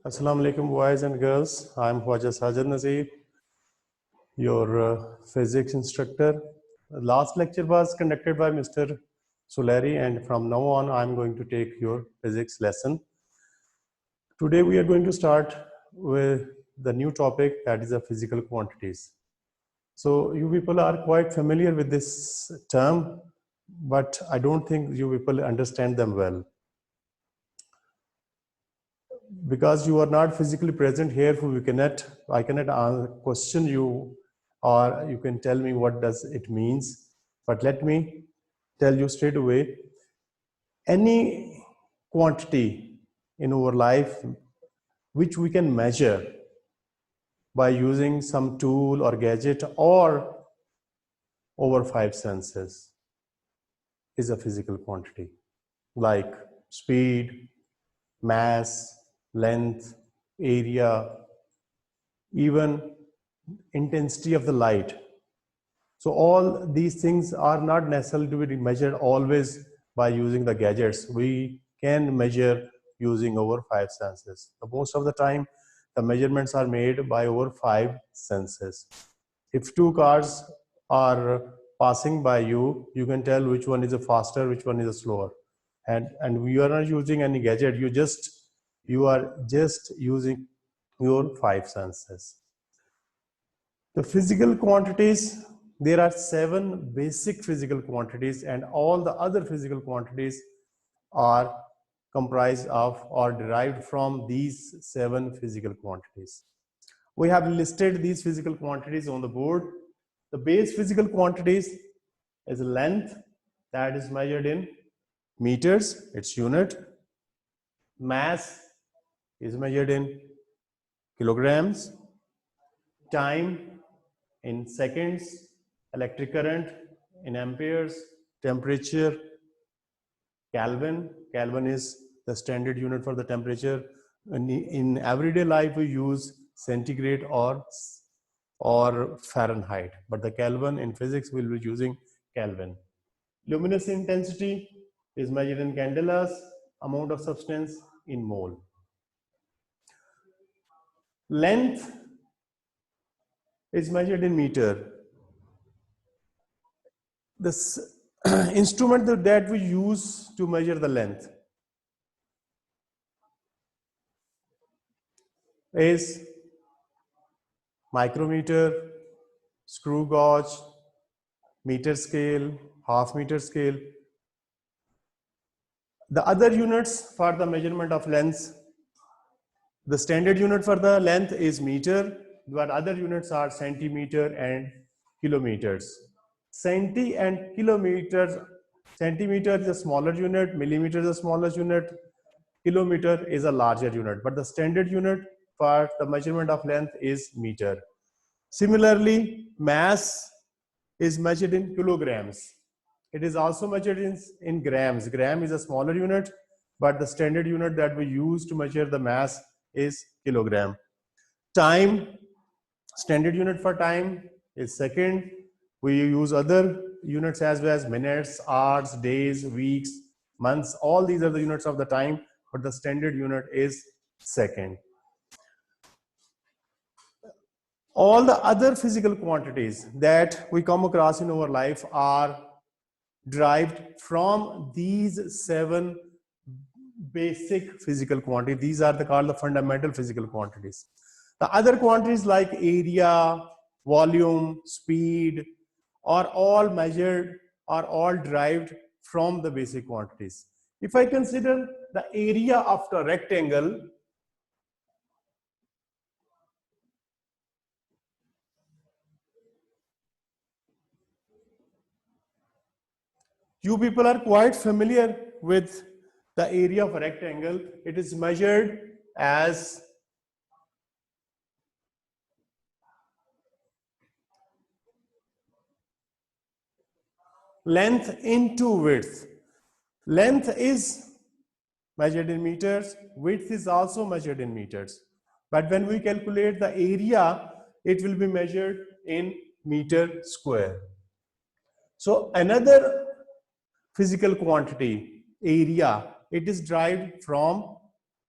Assalamu alaikum, boys and girls. I'm Khwaja Sajid Nazir, your physics instructor. The last lecture was conducted by Mr. Soleri, and from now on, I'm going to take your physics lesson. Today, we are going to start with the new topic, that is the physical quantities. So, you people are quite familiar with this term, but I don't think you people understand them well. Because you are not physically present here, I cannot question you, or you can tell me what does it means. But let me tell you straight away, any quantity in our life which we can measure by using some tool or gadget or over 5 senses is a physical quantity, like speed, mass, length, area, even intensity of the light. So all these things are not necessarily to be measured always by using the gadgets. We can measure using our 5 senses. So most of the time, the measurements are made by our 5 senses. If 2 cars are passing by you, you can tell which one is a faster, which one is a slower. And we are not using any gadget. You are just using your 5 senses. The physical quantities, there are 7 basic physical quantities, and all the other physical quantities are comprised of or derived from these 7 physical quantities. We have listed these physical quantities on the board. The base physical quantities is length, that is measured in meters, its unit. Mass is measured in kilograms. Time in seconds, electric current in amperes, temperature, Kelvin. Kelvin is the standard unit for the temperature. In everyday life, we use centigrade or Fahrenheit, but the Kelvin in physics will be using Kelvin. Luminous intensity is measured in candelas, amount of substance in mole. Length is measured in meter. This instrument that we use to measure the length is micrometer, screw gauge, meter scale, half meter scale. The other units for the measurement of length, the standard unit for the length is meter, but other units are centimeter and kilometers. Centi and kilometers, centimeter is a smaller unit, millimeter is a smaller unit, kilometer is a larger unit, but the standard unit for the measurement of length is meter. Similarly, mass is measured in kilograms. It is also measured in grams. Gram is a smaller unit, but the standard unit that we use to measure the mass is kilogram. Time, standard unit for time is second. We use other units as well as minutes, hours, days, weeks, months. All these are the units of the time, but the standard unit is second. All the other physical quantities that we come across in our life are derived from these 7 basic physical quantities. These are called the fundamental physical quantities. The other quantities like area, volume, speed are all measured, are all derived from the basic quantities. If I consider the area of the rectangle, you people are quite familiar with the area of a rectangle. It is measured as length into width. Length is measured in meters, width is also measured in meters. But when we calculate the area, it will be measured in meter square. So another physical quantity, area, it is derived from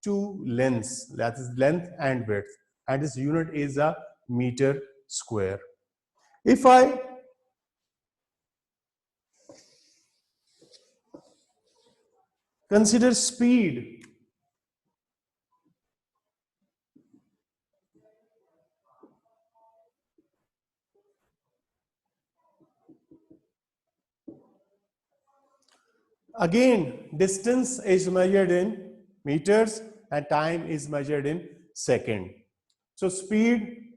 two lengths, that is length and width, and this unit is a meter square. If I consider speed, again distance is measured in meters and time is measured in second. So speed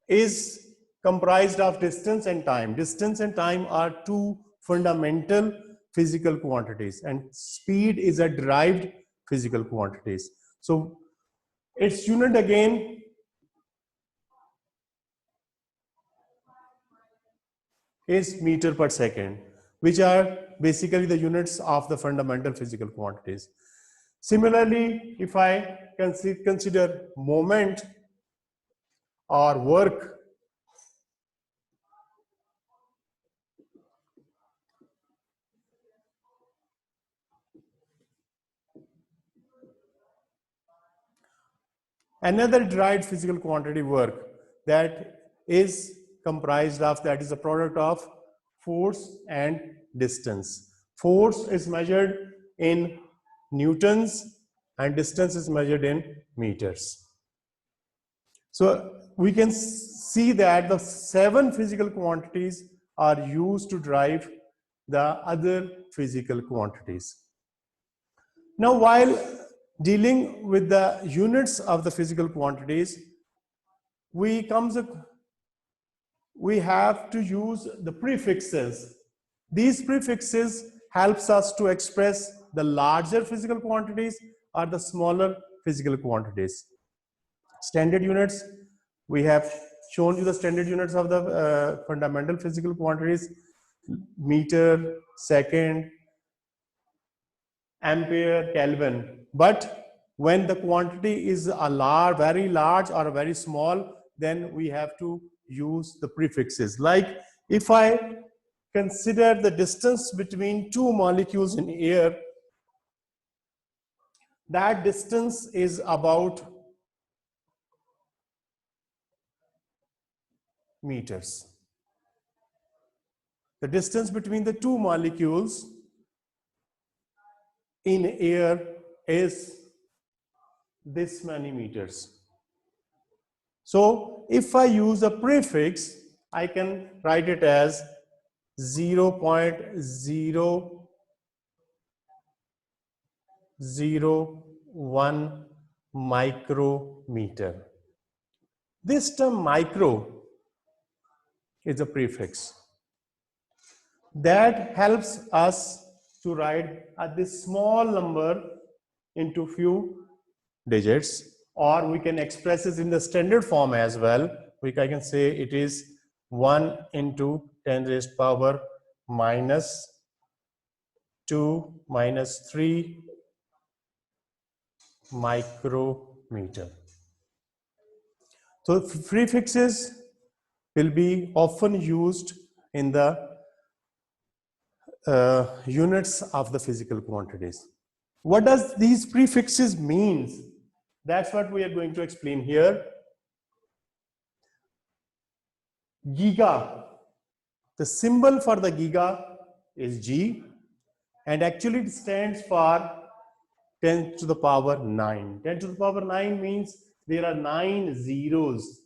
is comprised of distance and time. Distance and time are two fundamental physical quantities, and speed is a derived physical quantities. So its unit again is meter per second, which are basically the units of the fundamental physical quantities. Similarly, if I consider moment or work, another derived physical quantity work that is comprised of, that is a product of force and distance. Force is measured in newtons and distance is measured in meters. So we can see that the 7 physical quantities are used to drive the other physical quantities. Now, while dealing with the units of the physical quantities, we have to use the prefixes. These prefixes helps us to express the larger physical quantities or the smaller physical quantities. Standard units, we have shown you the standard units of the fundamental physical quantities: meter, second, ampere, Kelvin. But when the quantity is a very large or very small, then we have to use the prefixes. Like if I consider the distance between two molecules in air, that distance is about meters. The distance between the two molecules in air is this many meters. So if I use a prefix, I can write it as 0.001 micrometer. This term micro is a prefix that helps us to write this small number into few digits, or we can express it in the standard form as well. I can say it is 1 into 10 raised power minus 2 minus 3 micrometer. So prefixes will be often used in the units of the physical quantities. What does these prefixes means? That's what we are going to explain here. Giga, the symbol for the giga is G, and actually it stands for 10 to the power 9. 10 to the power 9 means there are 9 zeros.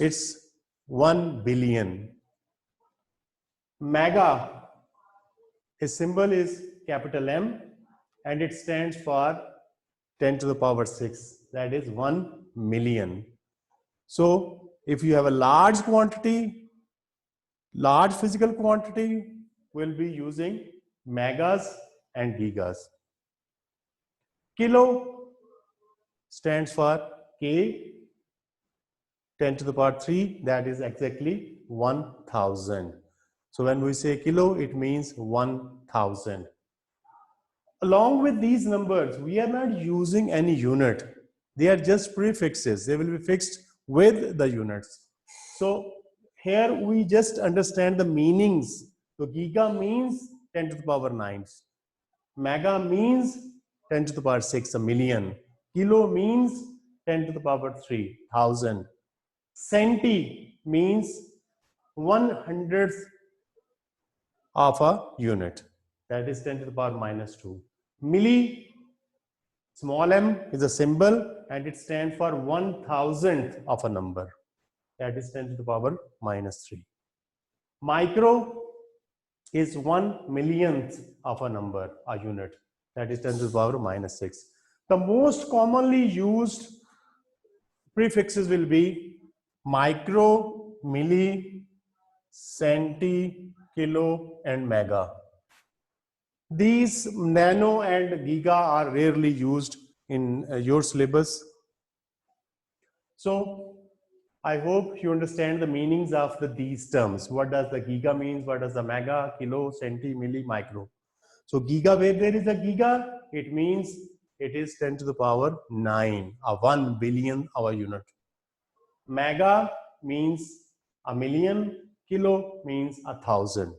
It's 1 billion. Mega, his symbol is capital M, and it stands for 10 to the power 6. That is 1 million. So if you have a large quantity, large physical quantity, we'll be using megas and gigas. Kilo stands for K, 10 to the power 3, that is exactly 1000. So when we say kilo, it means 1000. Along with these numbers, we are not using any unit. They are just prefixes. They will be fixed with the units. So here we just understand the meanings. So giga means 10 to the power 9. Mega means 10 to the power 6, a million. Kilo means 10 to the power 3, 1000. Centi means 1/100th of a unit. That is 10 to the power minus 2. Milli, small m is a symbol and it stands for 1,000th of a number. That is 10 to the power minus 3. Micro is 1/1,000,000th of a number, a unit. That is 10 to the power minus 6. The most commonly used prefixes will be micro, milli, centi, kilo, and mega. These nano and giga are rarely used in your syllabus. So I hope you understand the meanings of these terms. What does the giga means? What does the mega, kilo, centi, milli, micro? So giga, where there is a giga, it means it is 10 to the power 9, a 1 billion our unit. Mega means a million, kilo means 1,000.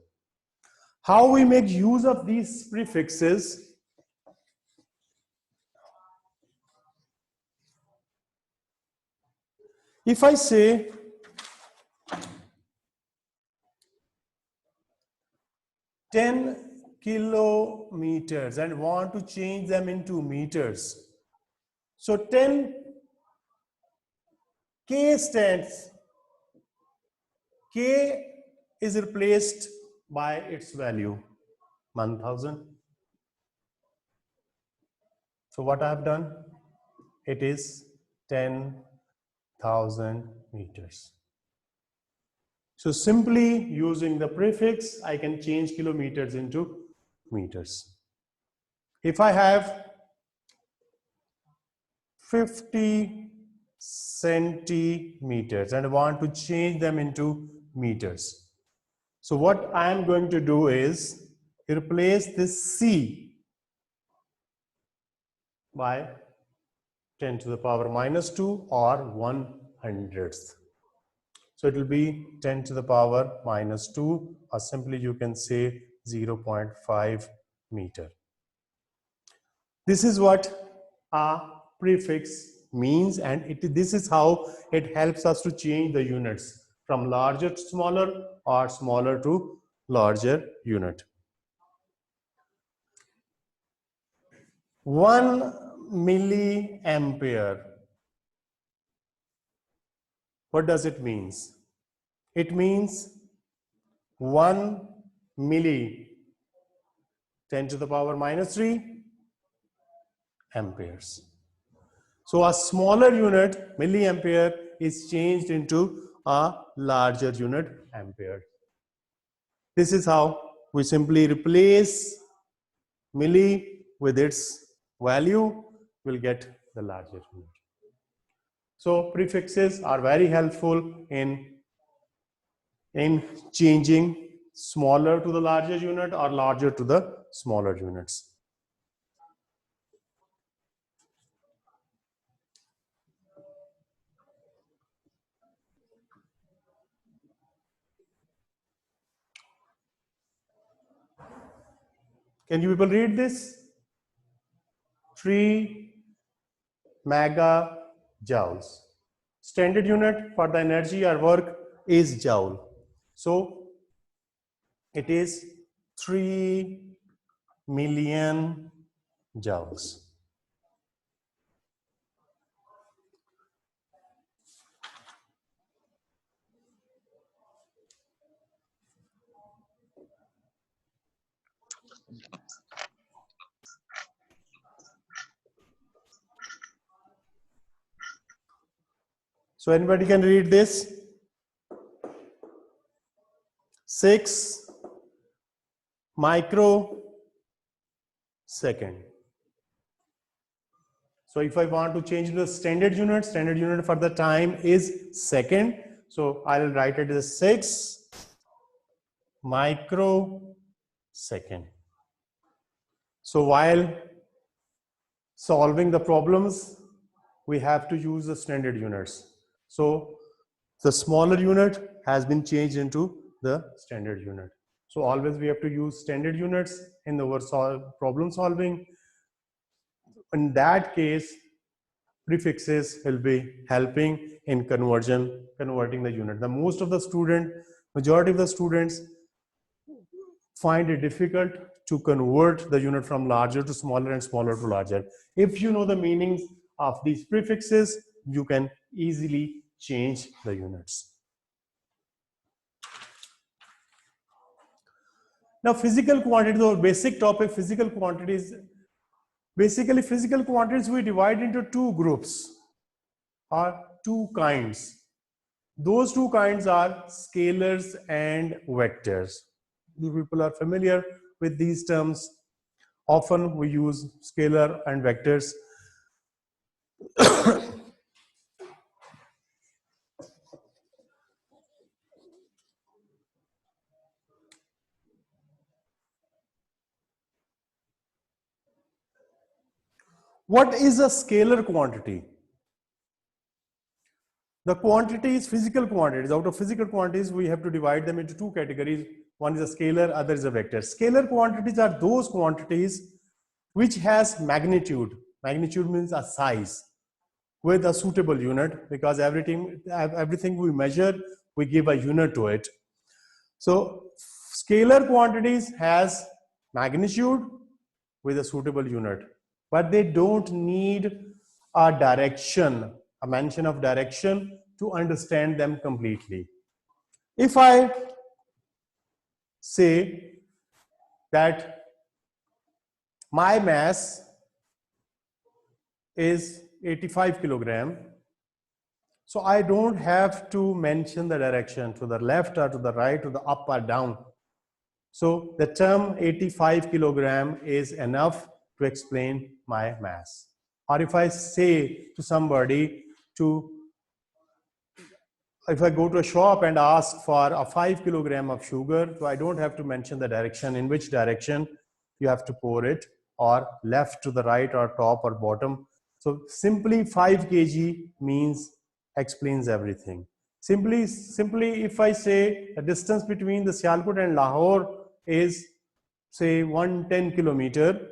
How we make use of these prefixes? If I say 10 kilometers and want to change them into meters, so 10 K stands, K is replaced by its value 1000. So what I have done, it is 10,000 meters. So simply using the prefix, I can change kilometers into meters. If I have 50 centimeters and want to change them into meters, so what I am going to do is replace this C by 10 to the power minus 2 or 1/100th. So it will be 10 to the power minus 2, or simply you can say 0.5 meter. This is what a prefix means, and this is how it helps us to change the units from larger to smaller or smaller to larger unit. 1 milliampere. What does it mean? It means 1 milli, 10 to the power minus 3 amperes. So a smaller unit, milliampere, is changed into a larger unit, ampere. This is how we simply replace milli with its value, will get the larger unit. So prefixes are very helpful in changing smaller to the larger unit or larger to the smaller units. Can you people read this? 3 megajoules. Standard unit for the energy or work is joule. So it is 3 million joules. So anybody can read this? 6 microsecond. So if I want to change the standard unit for the time is second. So I will write it as 6 microsecond. So while solving the problems, we have to use the standard units. So the smaller unit has been changed into the standard unit. So always we have to use standard units in our problem solving. In that case, prefixes will be helping in converting the unit. The majority of the students find it difficult to convert the unit from larger to smaller and smaller to larger. If you know the meanings of these prefixes, you can easily change the units. Now, physical quantities, or basic topic, physical quantities. Basically, physical quantities we divide into two groups or two kinds. Those two kinds are scalars and vectors. You people are familiar with these terms. Often we use scalar and vectors. What is a scalar quantity? The quantities, physical quantities, out of physical quantities, we have to divide them into two categories. One is a scalar, other is a vector. Scalar quantities are those quantities which has magnitude. Magnitude means a size with a suitable unit, because everything we measure, we give a unit to it. So scalar quantities has magnitude with a suitable unit, but they don't need a direction, a mention of direction to understand them completely. If I say that my mass is 85 kilogram, so I don't have to mention the direction to the left or to the right, to the up or down. So the term 85 kilogram is enough to explain my mass. Or if I say to somebody if I go to a shop and ask for a 5 kilogram of sugar, so I don't have to mention the direction, in which direction you have to pour it, or left to the right or top or bottom. So simply 5 kg explains everything. Simply if I say the distance between the Sialkot and Lahore is say 110 kilometer,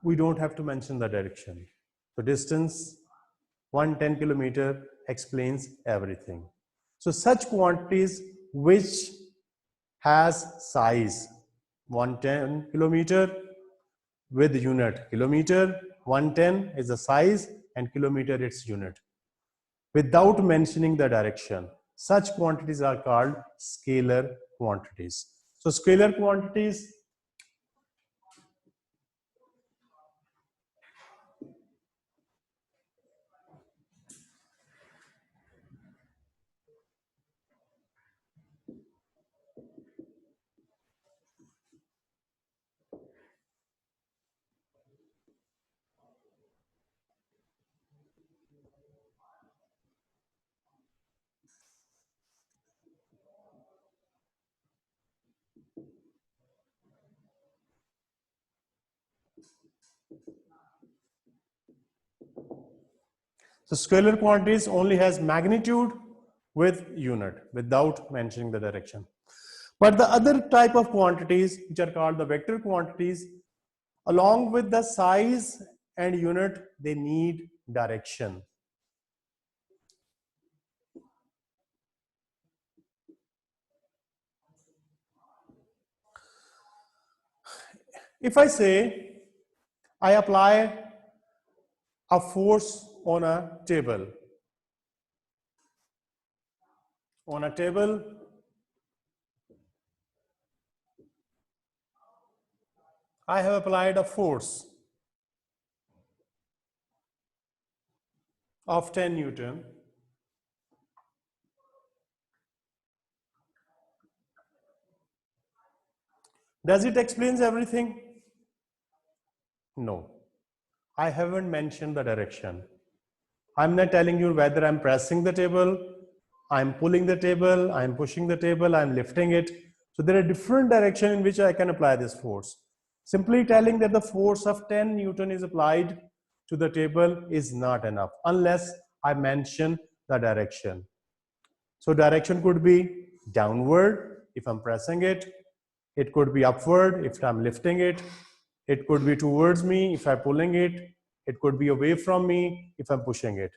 we don't have to mention the direction. The distance 110 kilometer explains everything. So such quantities which has size 110 kilometer with unit kilometer, 110 is the size and kilometer its unit, without mentioning the direction, such quantities are called scalar quantities. So scalar quantities So scalar quantities only has magnitude with unit without mentioning the direction. But the other type of quantities, which are called the vector quantities, along with the size and unit, they need direction. If I say I apply a force on a table, I have applied a force of 10 Newton. Does it explain everything? No. I haven't mentioned the direction. I'm not telling you whether I'm pressing the table, I'm pulling the table, I'm pushing the table, I'm lifting it. So there are different directions in which I can apply this force. Simply telling that the force of 10 Newton is applied to the table is not enough unless I mention the direction. So direction could be downward if I'm pressing it. It could be upward if I'm lifting it. It could be towards me if I'm pulling it. It could be away from me if I'm pushing it.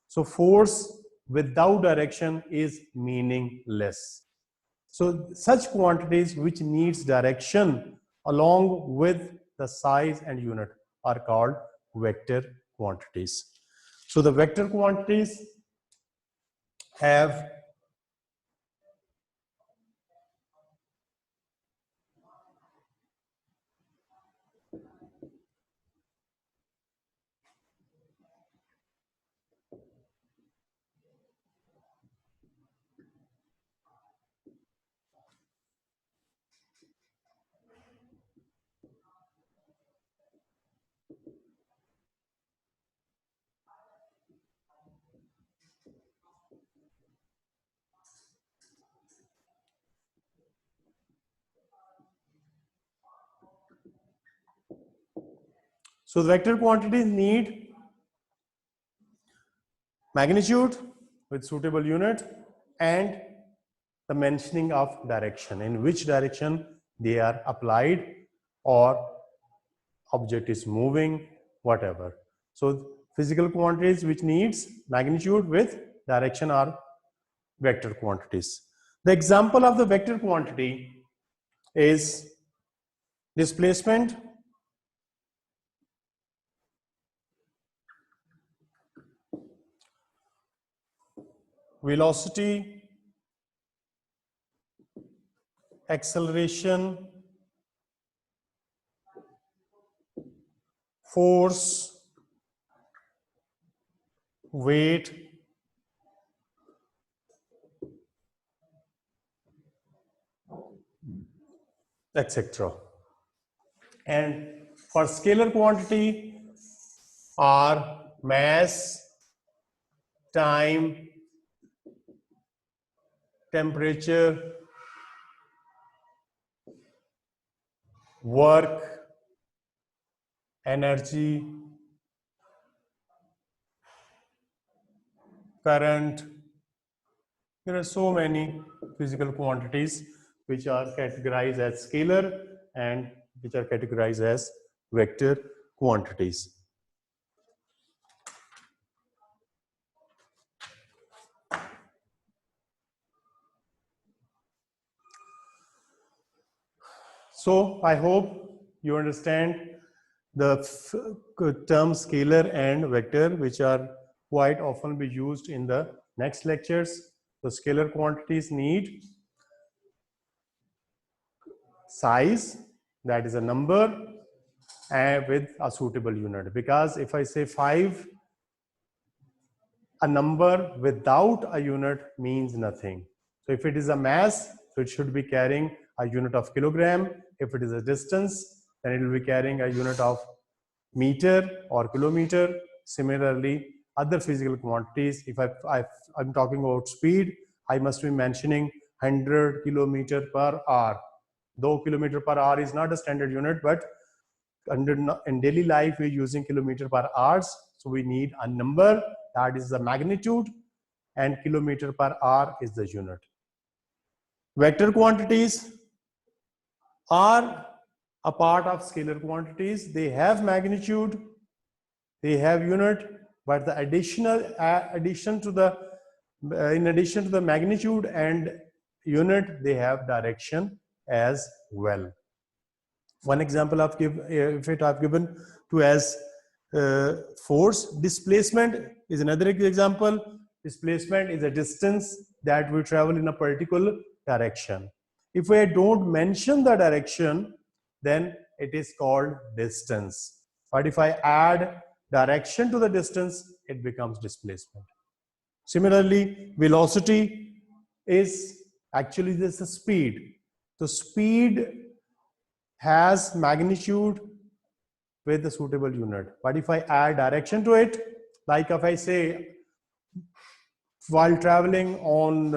So force without direction is meaningless. So such quantities which needs direction along with the size and unit are called vector quantities. So the vector quantities have so the vector quantities need magnitude with suitable unit and the mentioning of direction, in which direction they are applied or object is moving, whatever. So physical quantities which needs magnitude with direction are vector quantities. The example of the vector quantity is displacement, velocity, acceleration, force, weight, etc. And for scalar quantity are mass, time, temperature, work, energy, current. There are so many physical quantities which are categorized as scalar and which are categorized as vector quantities. So I hope you understand the term scalar and vector, which are quite often be used in the next lectures. So scalar quantities need size, that is a number, and with a suitable unit. Because if I say 5, a number without a unit means nothing. So if it is a mass, so it should be carrying a unit of kilogram. If it is a distance, then it will be carrying a unit of meter or kilometer. Similarly, other physical quantities, if I'm talking about speed, I must be mentioning 100 kilometer per hour. Though kilometer per hour is not a standard unit, but in daily life we're using kilometer per hours, so we need a number that is the magnitude, and kilometer per hour is the unit. Vector quantities are a part of scalar quantities. They have magnitude, they have unit, but the in addition to the magnitude and unit, they have direction as well. One example I've given to as force. Displacement is another example. Displacement is a distance that we travel in a particular direction. If I don't mention the direction, then it is called distance. But if I add direction to the distance, it becomes displacement. Similarly, velocity is actually this is speed. So speed has magnitude with the suitable unit. But if I add direction to it, like if I say while traveling on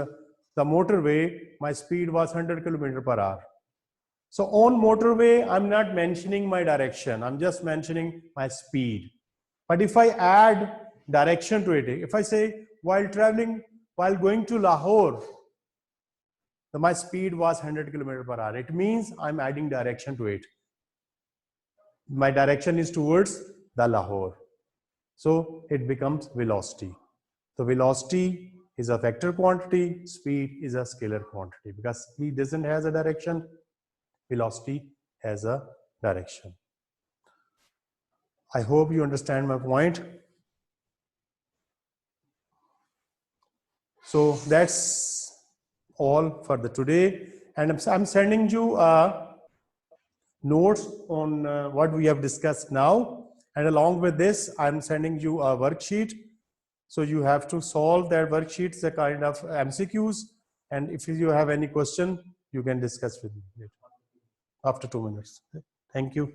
the motorway, my speed was 100 kilometers per hour. So on motorway, I'm not mentioning my direction. I'm just mentioning my speed. But if I add direction to it, if I say while going to Lahore, my speed was 100 kilometers per hour. It means I'm adding direction to it. my direction is towards the Lahore. So it becomes velocity. So velocity is a vector quantity, speed is a scalar quantity. Because speed doesn't have a direction, velocity has a direction. I hope you understand my point. So that's all for the today. And I'm sending you notes on what we have discussed now. And along with this, I'm sending you a worksheet. So you have to solve that worksheet, it's a kind of MCQs. And if you have any question, you can discuss with me later after 2 minutes. Thank you.